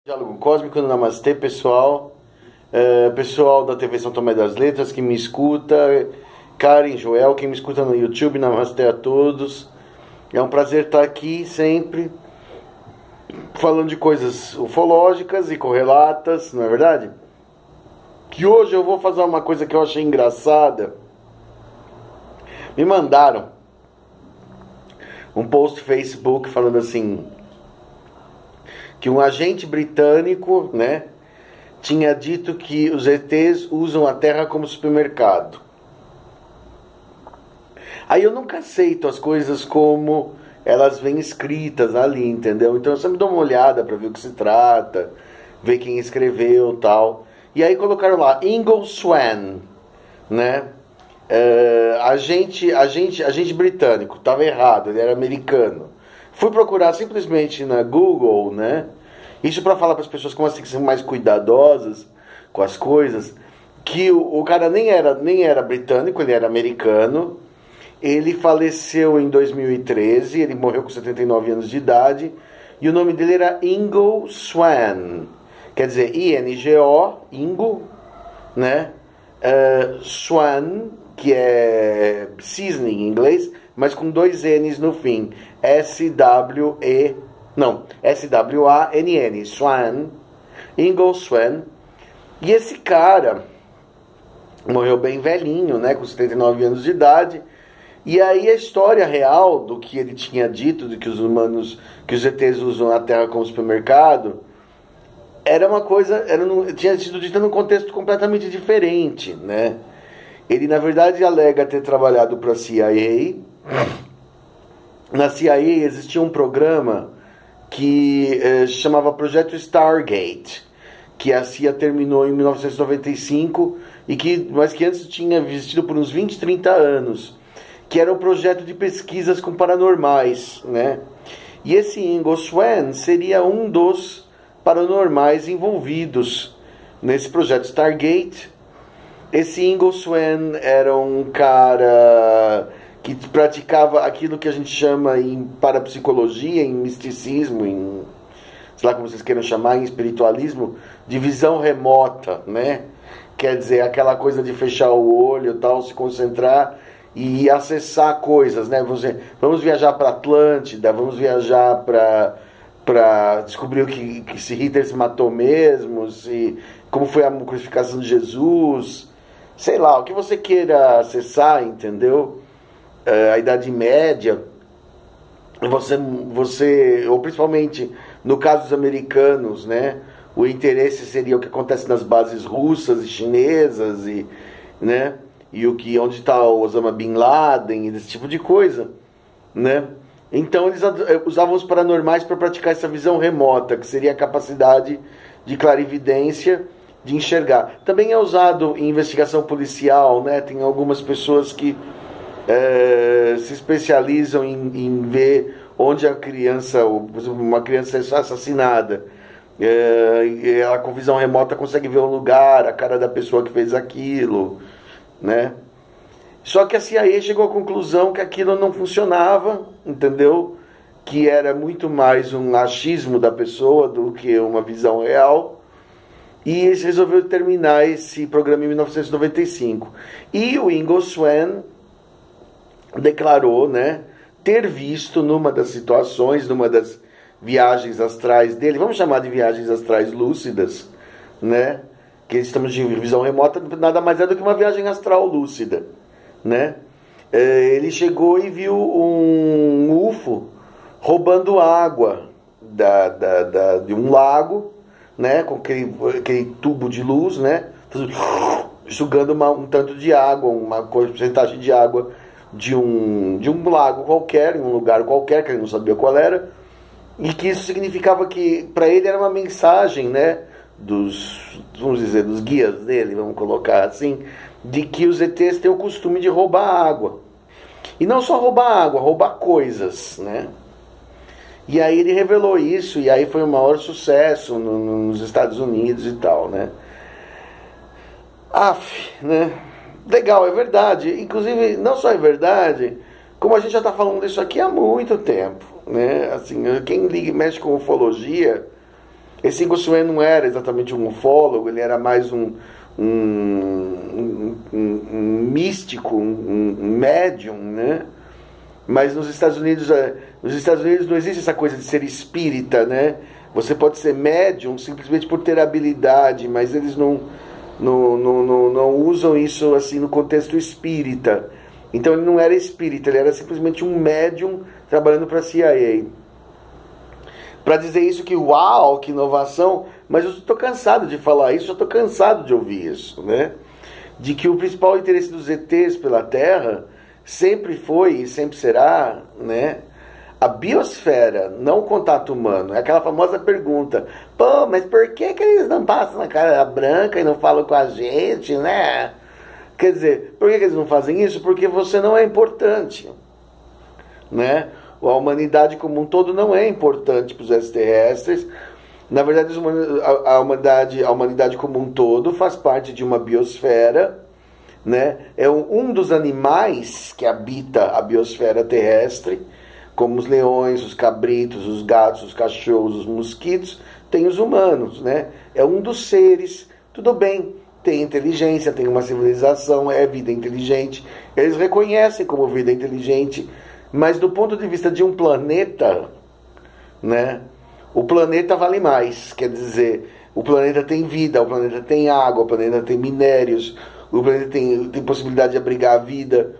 Diálogo Cósmico, Namastê, pessoal. Pessoal da TV São Tomé das Letras que me escuta, Karen, Joel, quem me escuta no YouTube, namastê a todos. É um prazer estar aqui sempre, falando de coisas ufológicas e correlatas, não é verdade? Que hoje eu vou fazer uma coisa que eu achei engraçada. Me mandaram um post no Facebook falando assim, que um agente britânico, né, tinha dito que os ETs usam a Terra como supermercado. Aí eu nunca aceito as coisas como elas vêm escritas ali, entendeu? Então eu sempre dou uma olhada para ver o que se trata, ver quem escreveu, tal. E aí colocaram lá Ingo Swann, né? Agente britânico, estava errado, ele era americano. Fui procurar simplesmente na Google, né? Isso para falar para as pessoas como elas têm que ser mais cuidadosas com as coisas. Que o cara nem era britânico, ele era americano. Ele faleceu em 2013, ele morreu com 79 anos de idade. E o nome dele era Ingo Swann. Quer dizer, I-N-G-O, Ingo, né? Swann, que é cisne em inglês, mas com dois N's no fim. S-W-A-N-N, Swann, Ingo Swann. E esse cara morreu bem velhinho, né, com 79 anos de idade. E aí a história real do que ele tinha dito, de que que os ETs usam a Terra como supermercado, era uma coisa, tinha sido dita num contexto completamente diferente, né? Ele, na verdade, alega ter trabalhado para a CIA. Na CIA existia um programa que se chamava Projeto Stargate, que a CIA terminou em 1995, mas que antes tinha existido por uns 20, 30 anos, que era um projeto de pesquisas com paranormais, né? E esse Ingo Swann seria um dos paranormais envolvidos nesse projeto Stargate. Esse Ingo Swann era um cara que praticava aquilo que a gente chama em parapsicologia, em misticismo, em, sei lá como vocês queiram chamar, em espiritualismo, de visão remota, né? Quer dizer, aquela coisa de fechar o olho, tal, se concentrar e acessar coisas, né? Vamos viajar para Atlântida, vamos viajar para descobrir se Hitler se matou mesmo, como foi a crucificação de Jesus, sei lá, o que você queira acessar, entendeu? A Idade Média, ou principalmente no caso dos americanos, né? O interesse seria o que acontece nas bases russas e chinesas, né? E onde está o Osama Bin Laden, esse tipo de coisa, né? Então eles usavam os paranormais para praticar essa visão remota, que seria a capacidade de clarividência, de enxergar. Também é usado em investigação policial, né? Tem algumas pessoas que se especializam em ver onde uma criança é assassinada. Ela com visão remota consegue ver o lugar, a cara da pessoa que fez aquilo, né? Só que a CIA chegou à conclusão que aquilo não funcionava, entendeu? Que era muito mais um achismo da pessoa do que uma visão real. E eles resolveram terminar esse programa em 1995. E o Ingo Swann declarou, né, ter visto numa das situações, numa das viagens astrais dele, vamos chamar de viagens astrais lúcidas, né? Que estamos de visão remota, nada mais é do que uma viagem astral lúcida, né? Ele chegou e viu um UFO roubando água de um lago, né? Com aquele tubo de luz, né? Sugando um tanto de água, uma porcentagem de água de um lago qualquer, em um lugar qualquer, que ele não sabia qual era, e que isso significava que para ele era uma mensagem, né? Vamos dizer, dos guias dele, vamos colocar assim, de que os ETs têm o costume de roubar água. E não só roubar água, roubar coisas, né? E aí ele revelou isso, e aí foi o maior sucesso nos Estados Unidos e tal, né? Né? Legal, é verdade. Inclusive, não só é verdade, como a gente já está falando disso aqui há muito tempo, né? Assim, quem mexe com ufologia Esse Gossuet não era exatamente um ufólogo, ele era mais um místico, um médium, né? Mas nos Estados Unidos não existe essa coisa de ser espírita, né? Você pode ser médium simplesmente por ter habilidade, mas eles não usam isso assim no contexto espírita. Então ele não era espírita, ele era simplesmente um médium trabalhando para a CIA. Para dizer isso que uau, que inovação, mas eu estou cansado de falar isso, já estou cansado de ouvir isso, né? De que o principal interesse dos ETs pela Terra sempre foi e sempre será, né, a biosfera, não o contato humano. É aquela famosa pergunta: pô, mas por que eles não passam na cara branca e não falam com a gente, né? Quer dizer, por que eles não fazem isso? Porque você não é importante, né? A humanidade como um todo não é importante para os extraterrestres. Na verdade, a humanidade como um todo faz parte de uma biosfera, né? É um dos animais que habita a biosfera terrestre, como os leões, os cabritos, os gatos, os cachorros, os mosquitos, tem os humanos, né? É um dos seres, tudo bem, tem inteligência, tem uma civilização, é vida inteligente, eles reconhecem como vida inteligente, mas do ponto de vista de um planeta, né? O planeta vale mais, quer dizer, o planeta tem vida, o planeta tem água, o planeta tem minérios, o planeta tem possibilidade de abrigar a vida.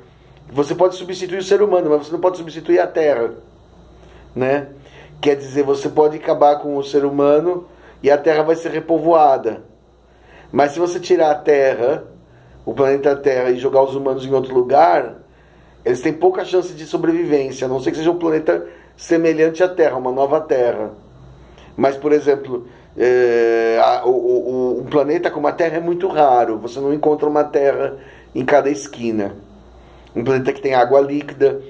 Você pode substituir o ser humano, mas você não pode substituir a Terra, né? Quer dizer, você pode acabar com o ser humano e a Terra vai ser repovoada. Mas se você tirar a Terra, o planeta Terra, e jogar os humanos em outro lugar, eles têm pouca chance de sobrevivência, a não ser que seja um planeta semelhante à Terra, uma nova Terra. Mas, por exemplo, um planeta como a Terra é muito raro. Você não encontra uma Terra em cada esquina. Um planeta que tem água líquida,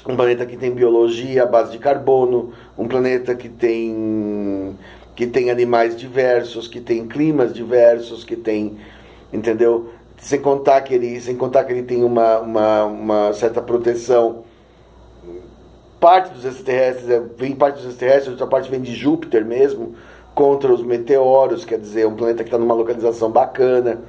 um planeta que tem biologia à base de carbono, um planeta que tem animais diversos, que tem climas diversos, que tem, entendeu? Sem contar que ele tem uma certa proteção. Parte dos extraterrestres outra parte vem de Júpiter mesmo, contra os meteoros, quer dizer, um planeta que está numa localização bacana,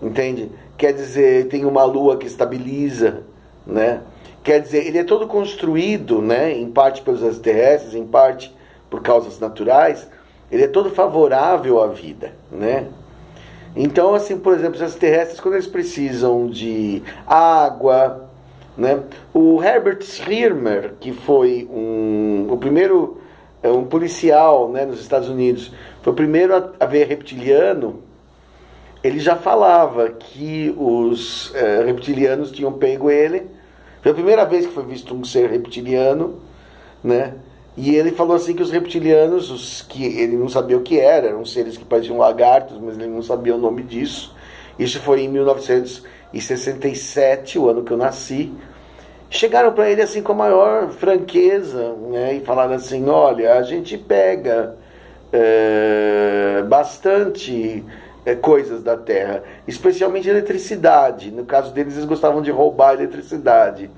entende? Quer dizer, tem uma lua que estabiliza, né? Quer dizer, ele é todo construído, né, em parte pelos extraterrestres, em parte por causas naturais, ele é todo favorável à vida, né? Então, assim, por exemplo, os extraterrestres, quando eles precisam de água, né? O Herbert Schirmer, que foi o primeiro um policial, né, nos Estados Unidos, foi o primeiro a ver reptiliano, ele já falava que os reptilianos tinham pego ele. Foi a primeira vez que foi visto um ser reptiliano, né? E ele falou assim que os reptilianos, que ele não sabia o que eram seres que pareciam lagartos, mas ele não sabia o nome disso. Isso foi em 1967, o ano que eu nasci. Chegaram para ele assim com a maior franqueza, né, e falaram assim: olha, a gente pega bastante coisas da Terra, especialmente eletricidade. No caso deles, eles gostavam de roubar a eletricidade.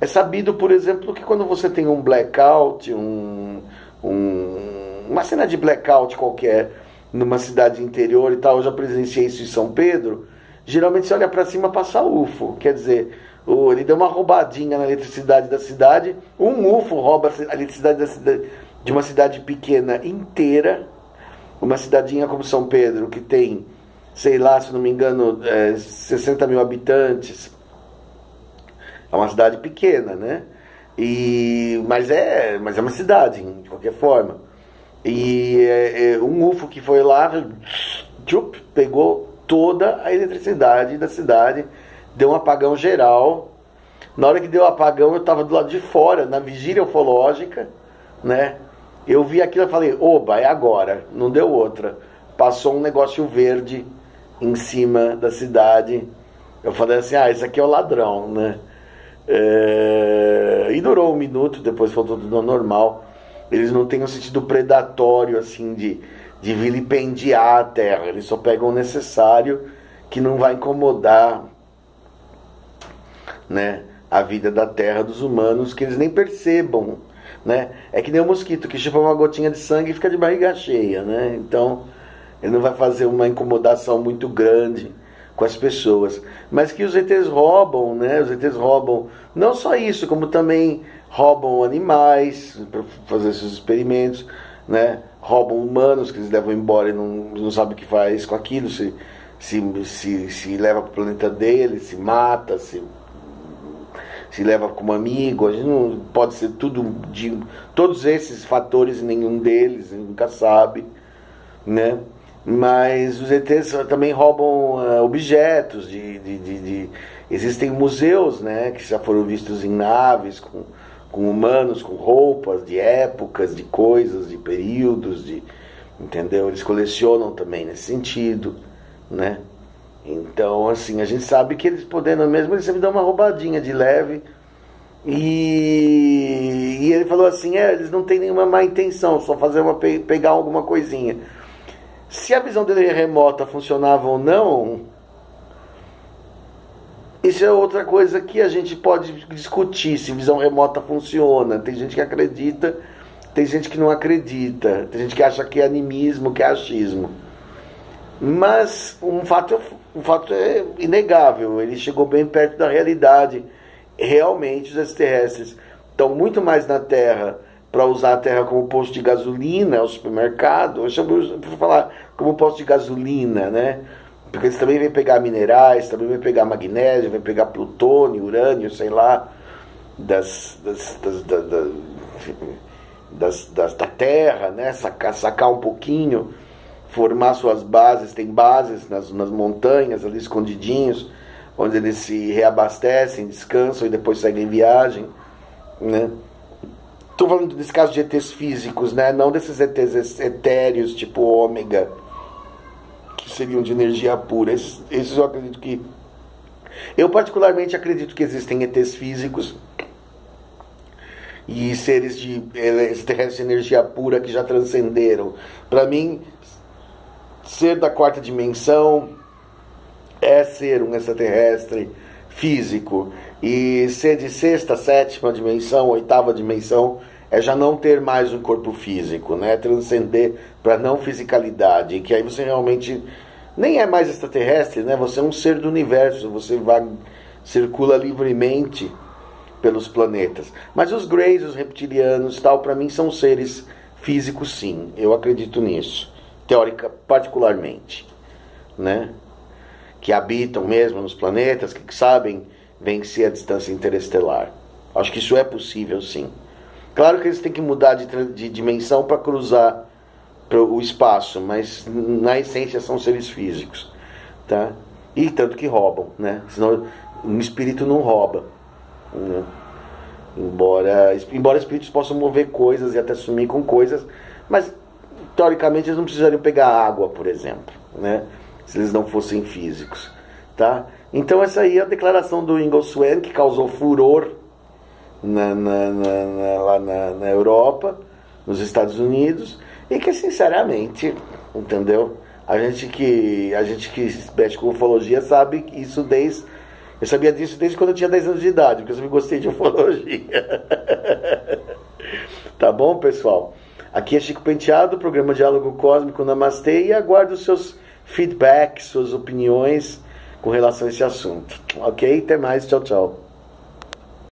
É sabido, por exemplo, que quando você tem um blackout, uma cena de blackout qualquer numa cidade interior e tal, eu já presenciei isso em São Pedro, geralmente você olha para cima, passa UFO. Quer dizer, ele deu uma roubadinha na eletricidade da cidade, um UFO rouba a eletricidade de uma cidade pequena inteira, uma cidadinha como São Pedro, que tem, sei lá, se não me engano, 60 mil habitantes. É uma cidade pequena, né? Mas é uma cidade, de qualquer forma. E um UFO que foi lá, pegou toda a eletricidade da cidade, deu um apagão geral. Na hora que deu o apagão, eu estava do lado de fora, na vigília ufológica, né? Eu vi aquilo e falei: oba, é agora, não deu outra. Passou um negócio verde em cima da cidade. Eu falei assim: ah, esse aqui é o ladrão, né? E durou um minuto, depois voltou tudo ao normal. Eles não têm um sentido predatório assim de vilipendiar a Terra. Eles só pegam o necessário que não vai incomodar, né, a vida da Terra, dos humanos, que eles nem percebam. né? É que nem o mosquito que chupa uma gotinha de sangue e fica de barriga cheia, né? Então ele não vai fazer uma incomodação muito grande com as pessoas. Mas que os ETs roubam, né? Os ETs roubam não só isso, como também roubam animais para fazer esses experimentos, né? Roubam humanos que eles levam embora e não sabem o que faz com aquilo, se leva para o planeta dele, se mata, se leva como amigo. A gente não pode ser todos esses fatores e nenhum deles, a gente nunca sabe, né? Mas os ETs também roubam objetos existem museus, né, que já foram vistos em naves com humanos, com roupas de épocas, de coisas, de períodos, entendeu? Eles colecionam também nesse sentido, né? Então, assim, a gente sabe que eles podendo mesmo, eles sempre dão uma roubadinha de leve. E ele falou assim, eles não têm nenhuma má intenção, só pegar alguma coisinha. Se a visão dele remota funcionava ou não, isso é outra coisa que a gente pode discutir, se visão remota funciona. Tem gente que acredita, tem gente que não acredita, tem gente que acha que é animismo, que é achismo. Mas um fato é inegável, ele chegou bem perto da realidade. Realmente os extraterrestres estão muito mais na Terra para usar a Terra como posto de gasolina, o supermercado, eu chamo para falar como posto de gasolina, né? Porque eles também vêm pegar minerais, também vêm pegar magnésio, vêm pegar plutônio, urânio, sei lá, da Terra, né? Sacar um pouquinho, formar suas bases. Tem bases nas montanhas ali escondidinhos, onde eles se reabastecem, descansam e depois seguem viagem, né? Estou falando desse caso de ETs físicos, né? Não desses ETs etéreos, tipo ômega, que seriam de energia pura. Esses eu acredito que... Eu particularmente acredito que existem ETs físicos e seres extraterrestres de energia pura que já transcenderam. Para mim, ser da quarta dimensão é ser um extraterrestre físico, e ser de sexta, sétima dimensão, oitava dimensão é já não ter mais um corpo físico, né? Transcender para não fisicalidade, que aí você realmente nem é mais extraterrestre, né? Você é um ser do universo, você circula livremente pelos planetas. Mas os Greys, os reptilianos, tal, para mim são seres físicos, sim. Eu acredito nisso, teórica particularmente, né? Que habitam mesmo nos planetas, que sabem vencer a distância interestelar. Acho que isso é possível, sim. Claro que eles têm que mudar de dimensão para cruzar o espaço, mas na essência são seres físicos, tá? E tanto que roubam, né? Senão um espírito não rouba, né? Embora espíritos possam mover coisas e até sumir com coisas, mas teoricamente eles não precisariam pegar água, por exemplo, né? Se eles não fossem físicos, tá? Então essa aí é a declaração do Ingo Swann, que causou furor lá na Europa, nos Estados Unidos, e que sinceramente, entendeu? A gente que mexe com ufologia sabe isso eu sabia disso desde quando eu tinha 10 anos de idade, porque eu sempre gostei de ufologia. Tá bom, pessoal? Aqui é Chico Penteado, programa Diálogo Cósmico Namastê, e aguardo os seus feedbacks, suas opiniões com relação a esse assunto. Ok? Até mais. Tchau, tchau.